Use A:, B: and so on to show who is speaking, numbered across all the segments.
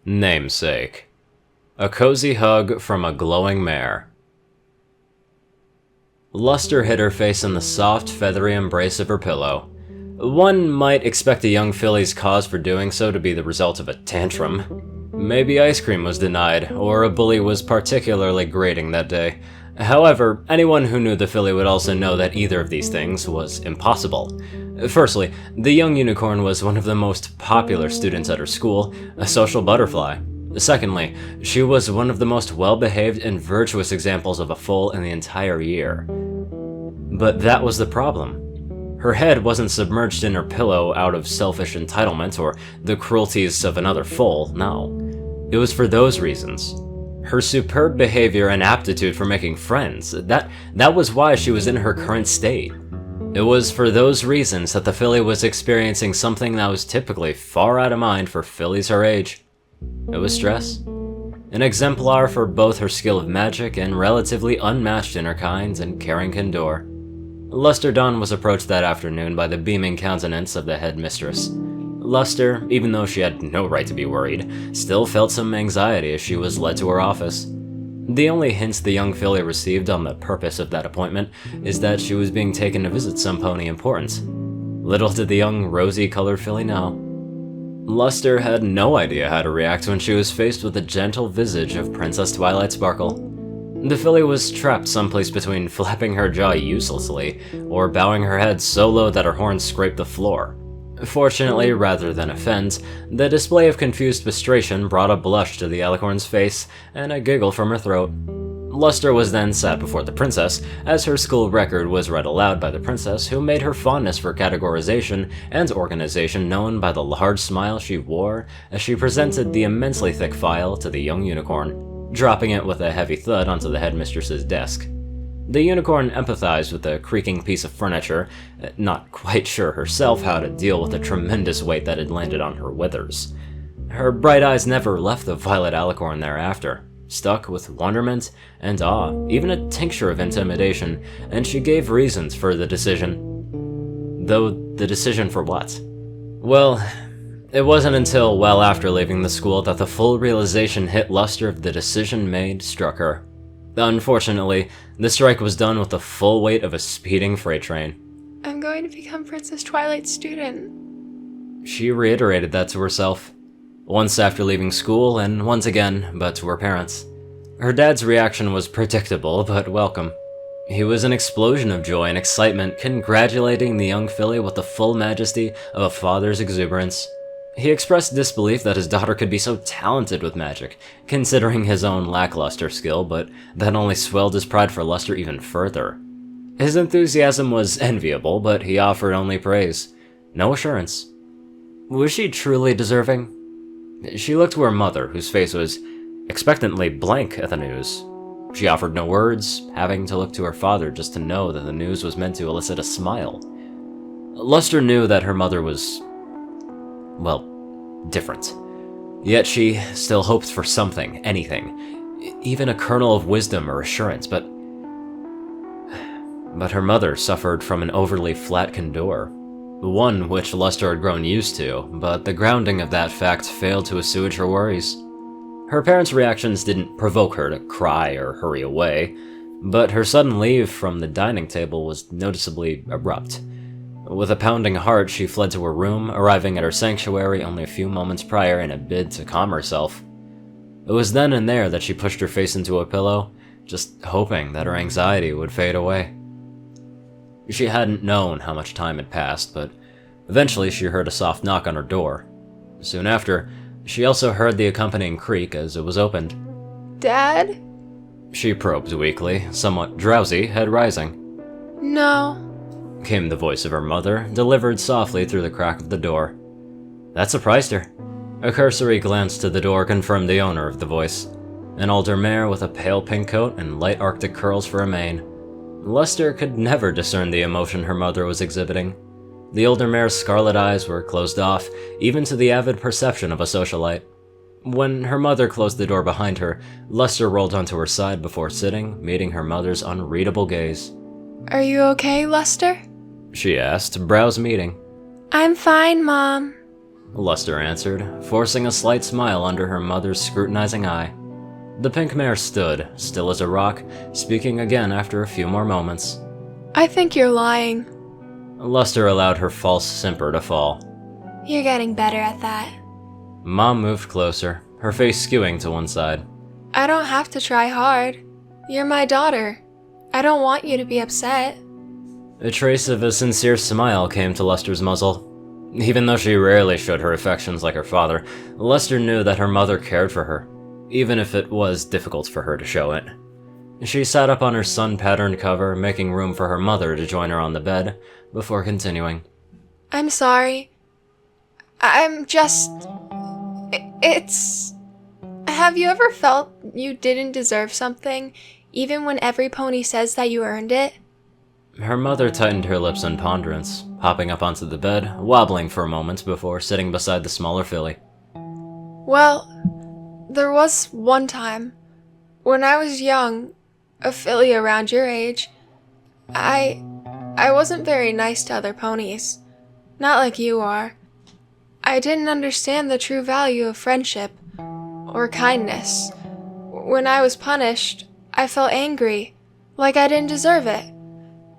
A: Namesake. A cozy hug from a glowing mare. Luster hid her face in the soft, feathery embrace of her pillow. One might expect a young filly's cause for doing so to be the result of a tantrum. Maybe ice cream was denied, or a bully was particularly grating that day. However, anyone who knew the filly would also know that either of these things was impossible. Firstly, the young unicorn was one of the most popular students at her school, a social butterfly. Secondly, she was one of the most well-behaved and virtuous examples of a foal in the entire year. But that was the problem. Her head wasn't submerged in her pillow out of selfish entitlement or the cruelties of another foal, no. It was for those reasons. Her superb behavior and aptitude for making friends, that was why she was in her current state. It was for those reasons that the filly was experiencing something that was typically far out of mind for fillies her age. It was stress. An exemplar for both her skill of magic and relatively unmatched in her kind and caring candor. Luster Dawn was approached that afternoon by the beaming countenance of the headmistress. Luster, even though she had no right to be worried, still felt some anxiety as she was led to her office. The only hints the young filly received on the purpose of that appointment is that she was being taken to visit some pony important. Little did the young rosy-colored filly know. Luster had no idea how to react when she was faced with the gentle visage of Princess Twilight Sparkle. The filly was trapped someplace between flapping her jaw uselessly or bowing her head so low that her horns scraped the floor. Fortunately, rather than offend, the display of confused frustration brought a blush to the alicorn's face and a giggle from her throat. Luster was then sat before the princess, as her school record was read aloud by the princess, who made her fondness for categorization and organization known by the large smile she wore as she presented the immensely thick file to the young unicorn, dropping it with a heavy thud onto the headmistress's desk. The unicorn empathized with the creaking piece of furniture, not quite sure herself how to deal with the tremendous weight that had landed on her withers. Her bright eyes never left the violet alicorn thereafter, stuck with wonderment and awe, even a tincture of intimidation, and she gave reasons for the decision. Though the decision for what? Well, it wasn't until well after leaving the school that the full realization hit Luster of the decision made struck her. Unfortunately, the strike was done with the full weight of a speeding freight train.
B: I'm going to become Princess Twilight's student.
A: She reiterated that to herself, once after leaving school and once again, but to her parents. Her dad's reaction was predictable but welcome. He was an explosion of joy and excitement, congratulating the young filly with the full majesty of a father's exuberance. He expressed disbelief that his daughter could be so talented with magic, considering his own lackluster skill, but that only swelled his pride for Luster even further. His enthusiasm was enviable, but he offered only praise, no assurance. Was she truly deserving? She looked to her mother, whose face was expectantly blank at the news. She offered no words, having to look to her father just to know that the news was meant to elicit a smile. Luster knew that her mother was, well, different. Yet she still hoped for something, anything, even a kernel of wisdom or assurance, but her mother suffered from an overly flat candor, one which Luster had grown used to, but the grounding of that fact failed to assuage her worries. Her parents' reactions didn't provoke her to cry or hurry away, but her sudden leave from the dining table was noticeably abrupt. With a pounding heart, she fled to her room, arriving at her sanctuary only a few moments prior in a bid to calm herself. It was then and there that she pushed her face into a pillow, just hoping that her anxiety would fade away. She hadn't known how much time had passed, but eventually she heard a soft knock on her door. Soon after, she also heard the accompanying creak as it was opened.
B: Dad?
A: She probed weakly, somewhat drowsy, head rising.
B: No.
A: Came the voice of her mother, delivered softly through the crack of the door. That surprised her. A cursory glance to the door confirmed the owner of the voice, an older mare with a pale pink coat and light arctic curls for a mane. Luster could never discern the emotion her mother was exhibiting. The older mare's scarlet eyes were closed off, even to the avid perception of a socialite. When her mother closed the door behind her, Luster rolled onto her side before sitting, meeting her mother's unreadable gaze.
B: Are you okay, Luster?
A: She asked, brows meeting.
B: I'm fine, Mom.
A: Luster answered, forcing a slight smile under her mother's scrutinizing eye. The pink mare stood, still as a rock, speaking again after a few more moments.
B: I think you're lying.
A: Luster allowed her false simper to fall.
B: You're getting better at that.
A: Mom moved closer, her face skewing to one side.
B: I don't have to try hard. You're my daughter. I don't want you to be upset.
A: A trace of a sincere smile came to Luster's muzzle. Even though she rarely showed her affections like her father, Luster knew that her mother cared for her, even if it was difficult for her to show it. She sat up on her sun-patterned cover, making room for her mother to join her on the bed, before continuing.
B: I'm sorry. I'm just... It's... Have you ever felt you didn't deserve something, even when every pony says that you earned it?
A: Her mother tightened her lips in ponderance, hopping up onto the bed, wobbling for a moment before sitting beside the smaller filly.
B: Well, there was one time, when I was young, a filly around your age, I wasn't very nice to other ponies. Not like you are. I didn't understand the true value of friendship, or kindness. When I was punished, I felt angry, like I didn't deserve it.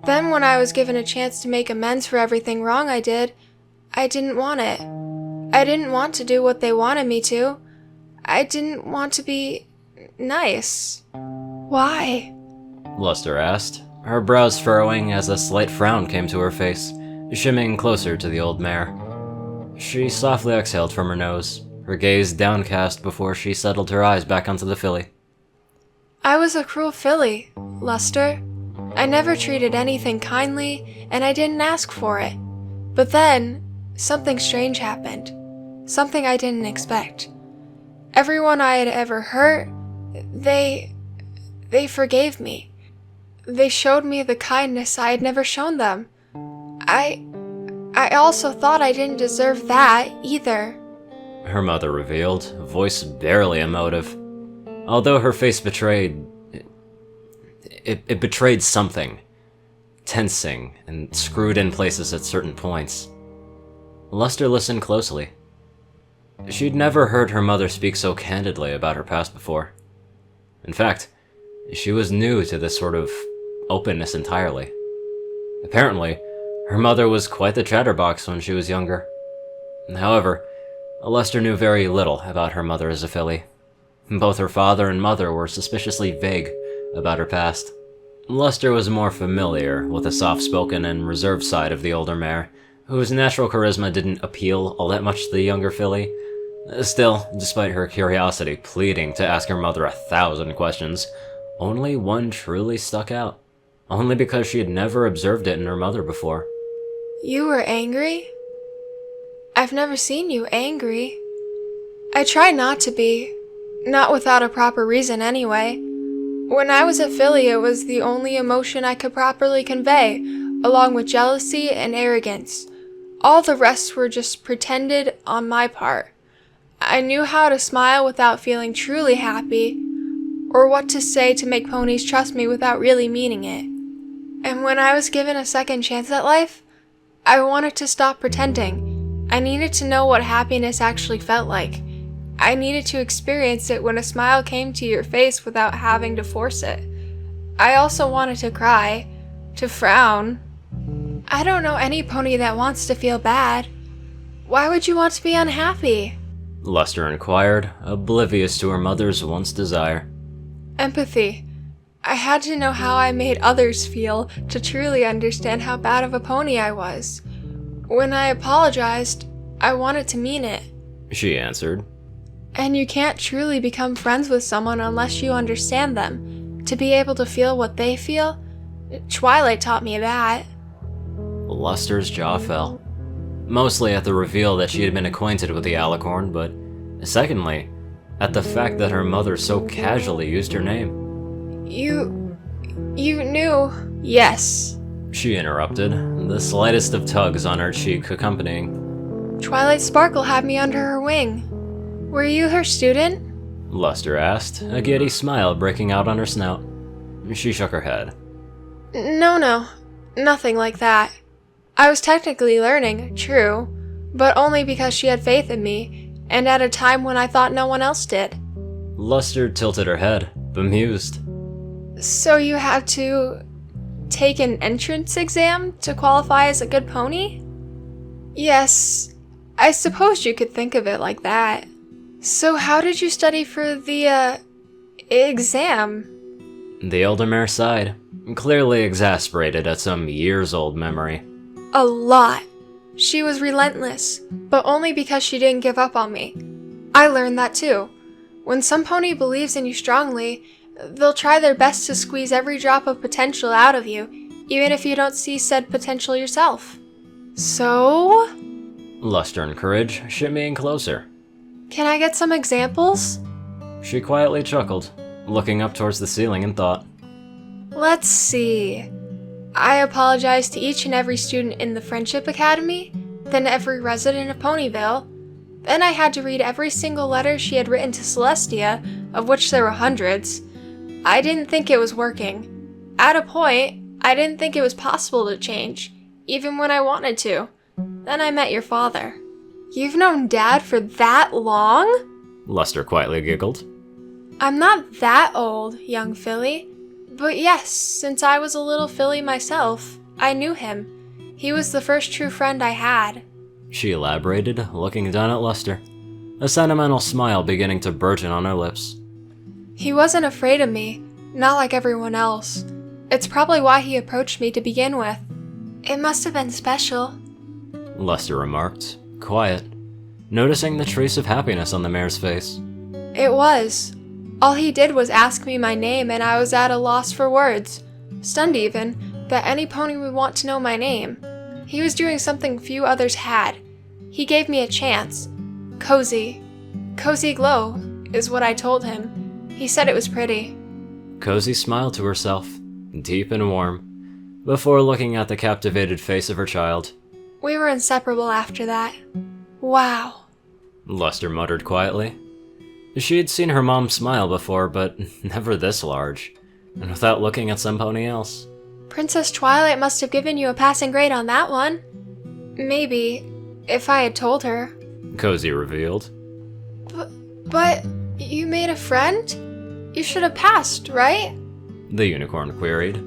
B: Then when I was given a chance to make amends for everything wrong I did, I didn't want it. I didn't want to do what they wanted me to. I didn't want to be nice. Why?
A: Luster asked, her brows furrowing as a slight frown came to her face, shimmying closer to the old mare. She softly exhaled from her nose, her gaze downcast before she settled her eyes back onto the filly.
B: I was a cruel filly, Luster. I never treated anything kindly, and I didn't ask for it. But then, something strange happened. Something I didn't expect. Everyone I had ever hurt, they forgave me. They showed me the kindness I had never shown them. I also thought I didn't deserve that, either.
A: Her mother revealed, voice barely emotive. Although her face betrayed... It betrayed something. Tensing and screwed in places at certain points. Luster listened closely. She'd never heard her mother speak so candidly about her past before. In fact, she was new to this sort of openness entirely. Apparently, her mother was quite the chatterbox when she was younger. However, Luster knew very little about her mother as a filly. Both her father and mother were suspiciously vague about her past. Luster was more familiar with the soft-spoken and reserved side of the older mare, whose natural charisma didn't appeal all that much to the younger filly. Still, despite her curiosity pleading to ask her mother 1,000 questions, only one truly stuck out. Only because she had never observed it in her mother before.
B: You were angry? I've never seen you angry. I try not to be. Not without a proper reason, anyway. When I was a filly, it was the only emotion I could properly convey, along with jealousy and arrogance. All the rest were just pretended on my part. I knew how to smile without feeling truly happy, or what to say to make ponies trust me without really meaning it. And when I was given a second chance at life, I wanted to stop pretending. I needed to know what happiness actually felt like. I needed to experience it when a smile came to your face without having to force it. I also wanted to cry, to frown. I don't know any pony that wants to feel bad. Why would you want to be unhappy?
A: Luster inquired, oblivious to her mother's once desire.
B: Empathy. I had to know how I made others feel to truly understand how bad of a pony I was. When I apologized, I wanted to mean it.
A: She answered.
B: And you can't truly become friends with someone unless you understand them. To be able to feel what they feel? Twilight taught me that.
A: Luster's jaw fell. Mostly at the reveal that she had been acquainted with the alicorn, but secondly, at the fact that her mother so casually used her name.
B: You knew? Yes.
A: She interrupted, the slightest of tugs on her cheek accompanying.
B: Twilight Sparkle had me under her wing. Were you her student?
A: Luster asked, a giddy smile breaking out on her snout. She shook her head.
B: No, nothing like that. I was technically learning, true, but only because she had faith in me, and at a time when I thought no one else did.
A: Luster tilted her head, bemused.
B: So you had to take an entrance exam to qualify as a good pony? Yes, I suppose you could think of it like that. So how did you study for the, exam?
A: The elder mare sighed, clearly exasperated at some years-old memory.
B: A lot. She was relentless, but only because she didn't give up on me. I learned that too. When some pony believes in you strongly, they'll try their best to squeeze every drop of potential out of you, even if you don't see said potential yourself. So?
A: Luster and Courage, shimmying closer.
B: Can I get some examples?
A: She quietly chuckled, looking up towards the ceiling in thought.
B: Let's see. I apologized to each and every student in the Friendship Academy, then every resident of Ponyville. Then I had to read every single letter she had written to Celestia, of which there were hundreds. I didn't think it was working. At a point, I didn't think it was possible to change, even when I wanted to. Then I met your father. You've known Dad for that long?
A: Luster quietly giggled.
B: I'm not that old, young filly. But yes, since I was a little filly myself, I knew him. He was the first true friend I had.
A: She elaborated, looking down at Luster, a sentimental smile beginning to burgeon on her lips.
B: He wasn't afraid of me, not like everyone else. It's probably why he approached me to begin with. It must have been special.
A: Luster remarked, quiet, noticing the trace of happiness on the mare's face.
B: It was. All he did was ask me my name, and I was at a loss for words. Stunned even, that any pony would want to know my name. He was doing something few others had. He gave me a chance. Cozy. Cozy glow, is what I told him. He said it was pretty.
A: Cozy smiled to herself, deep and warm, before looking at the captivated face of her child.
B: We were inseparable after that. Wow.
A: Luster muttered quietly. She had seen her mom smile before, but never this large, and without looking at some pony else.
B: Princess Twilight must have given you a passing grade on that one. Maybe, if I had told her.
A: Cozy revealed.
B: But you made a friend? You should have passed, right?
A: The unicorn queried.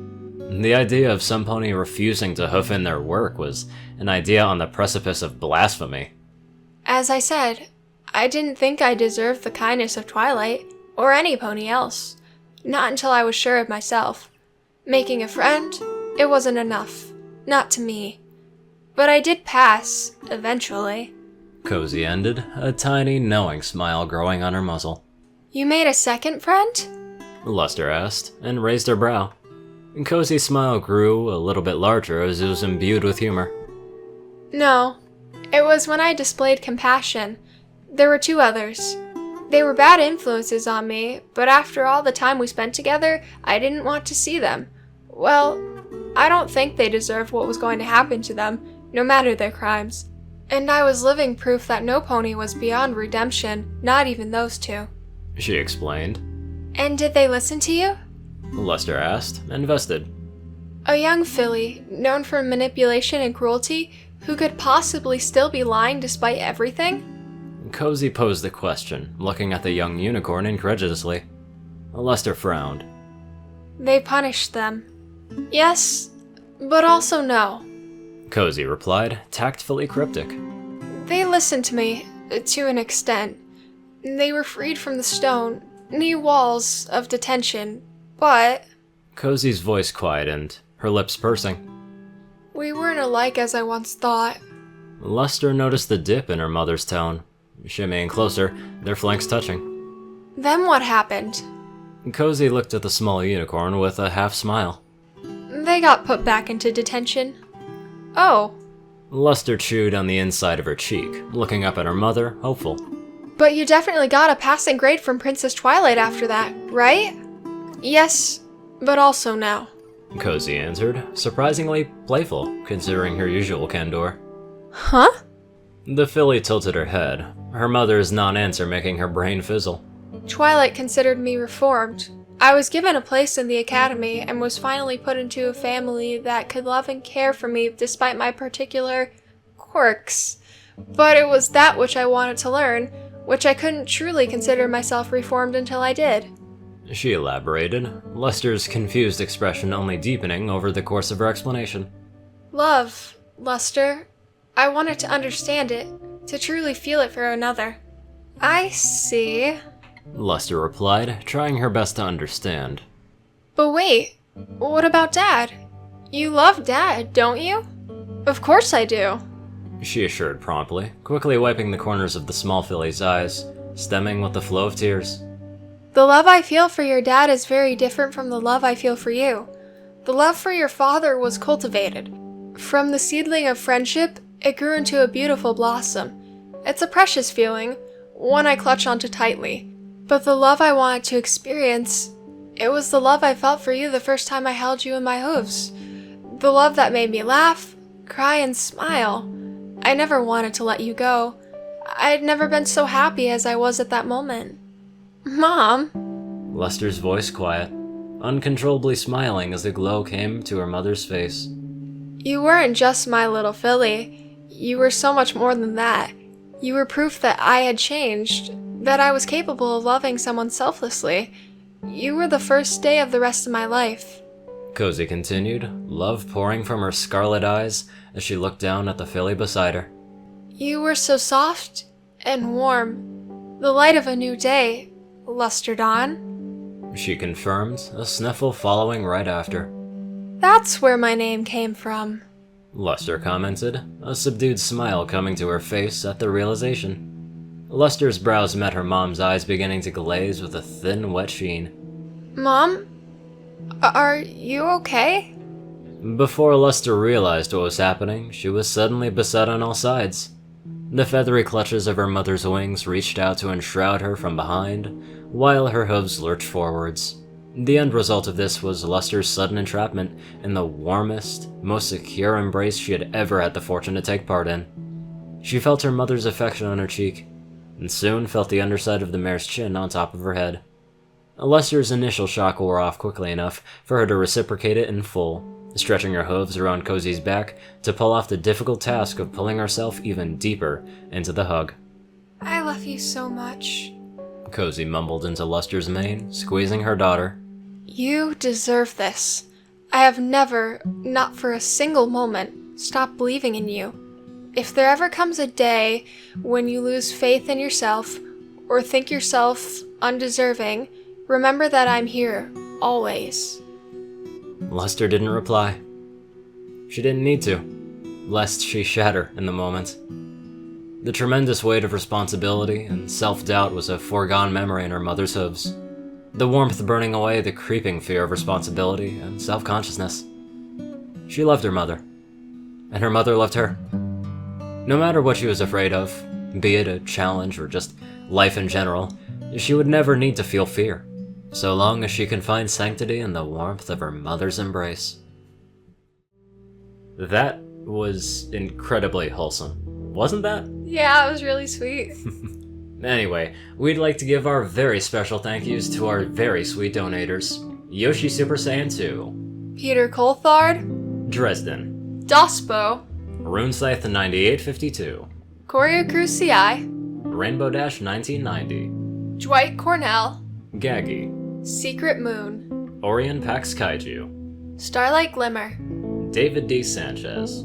A: The idea of some pony refusing to hoof in their work was an idea on the precipice of blasphemy.
B: As I said, I didn't think I deserved the kindness of Twilight, or any pony else. Not until I was sure of myself. Making a friend, it wasn't enough. Not to me. But I did pass, eventually.
A: Cozy ended, a tiny, knowing smile growing on her muzzle.
B: You made a second friend?
A: Luster asked, and raised her brow. Cozy's smile grew a little bit larger as it was imbued with humor.
B: No. It was when I displayed compassion. There were two others. They were bad influences on me, but after all the time we spent together, I didn't want to see them. Well, I don't think they deserved what was going to happen to them, no matter their crimes. And I was living proof that no pony was beyond redemption, not even those two.
A: She explained.
B: And did they listen to you?
A: Luster asked, invested.
B: A young filly, known for manipulation and cruelty, who could possibly still be lying despite everything?
A: Cozy posed the question, looking at the young unicorn incredulously. Luster frowned.
B: They punished them. Yes, but also no.
A: Cozy replied, tactfully cryptic.
B: They listened to me, to an extent. They were freed from the stone, knee walls of detention, but...
A: Cozy's voice quietened, her lips pursing.
B: We weren't alike as I once thought.
A: Luster noticed the dip in her mother's tone. Shimmying closer, their flanks touching.
B: Then what happened?
A: Cozy looked at the small unicorn with a half smile.
B: They got put back into detention. Oh.
A: Luster chewed on the inside of her cheek, looking up at her mother, hopeful.
B: But you definitely got a passing grade from Princess Twilight after that, right? Yes, but also no.
A: Cozy answered, surprisingly playful, considering her usual candor.
B: Huh?
A: The filly tilted her head, her mother's non-answer making her brain fizzle.
B: Twilight considered me reformed. I was given a place in the academy and was finally put into a family that could love and care for me despite my particular quirks. but it was that which I wanted to learn, which I couldn't truly consider myself reformed until I did.
A: She elaborated, Lester's confused expression only deepening over the course of her explanation.
B: Love, Lester. I wanted to understand it, to truly feel it for another. I see.
A: Lester replied, trying her best to understand.
B: But wait, what about Dad? You love Dad, don't you? Of course I do.
A: She assured promptly, quickly wiping the corners of the small filly's eyes, stemming with the flow of tears.
B: The love I feel for your dad is very different from the love I feel for you. The love for your father was cultivated. From the seedling of friendship, it grew into a beautiful blossom. It's a precious feeling, one I clutch onto tightly. But the love I wanted to experience, it was the love I felt for you the first time I held you in my hooves. The love that made me laugh, cry, and smile. I never wanted to let you go. I'd never been so happy as I was at that moment. Mom!
A: Lester's voice quiet, uncontrollably smiling as the glow came to her mother's face.
B: You weren't just my little filly. You were so much more than that. You were proof that I had changed, that I was capable of loving someone selflessly. You were the first day of the rest of my life.
A: Cozy continued, love pouring from her scarlet eyes as she looked down at the filly beside her.
B: You were so soft and warm. The light of a new day, Lester Dawn.
A: She confirmed, a sniffle following right after.
B: That's where my name came from.
A: Lester commented, a subdued smile coming to her face at the realization. Lester's brows met her mom's eyes beginning to glaze with a thin, wet sheen.
B: Mom? Are you okay?
A: Before Lester realized what was happening, she was suddenly beset on all sides. The feathery clutches of her mother's wings reached out to enshroud her from behind, while her hooves lurched forwards. The end result of this was Lester's sudden entrapment in the warmest, most secure embrace she had ever had the fortune to take part in. She felt her mother's affection on her cheek, and soon felt the underside of the mare's chin on top of her head. Lester's initial shock wore off quickly enough for her to reciprocate it in full, stretching her hooves around Cozy's back to pull off the difficult task of pulling herself even deeper into the hug.
B: I love you so much.
A: Cozy mumbled into Lester's mane, squeezing her daughter.
B: You deserve this. I have never, not for a single moment, stopped believing in you. If there ever comes a day when you lose faith in yourself, or think yourself undeserving, remember that I'm here, always.
A: Lester didn't reply. She didn't need to, lest she shatter in the moment. The tremendous weight of responsibility and self-doubt was a foregone memory in her mother's hooves, the warmth burning away the creeping fear of responsibility and self-consciousness. She loved her mother, and her mother loved her. No matter what she was afraid of, be it a challenge or just life in general, she would never need to feel fear, so long as she can find sanctity in the warmth of her mother's embrace. That was incredibly wholesome, wasn't that?
B: Yeah, it was really sweet.
A: Anyway, we'd like to give our very special thank yous to our very sweet donators. Yoshi Super Saiyan 2,
B: Peter Coulthard,
A: Dresdon,
B: Dospo,
A: RuneScythe 9852,
B: CourierCruz CI,
A: Rainbow Dash 1990,
B: Dwight Cornel,
A: Gagi,
B: Secret Moon,
A: ORIAN Pax KAIJU,
B: Starlight Glimmer,
A: David D. Sanchez,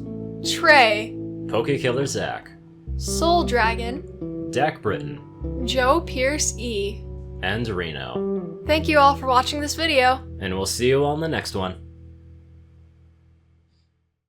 B: Trey,
A: Pokekiller Zach,
B: Soul Dragon,
A: Dak Britton,
B: Joe Pierce E.
A: and Reno.
B: Thank you all for watching this video.
A: And we'll see you all in the next one.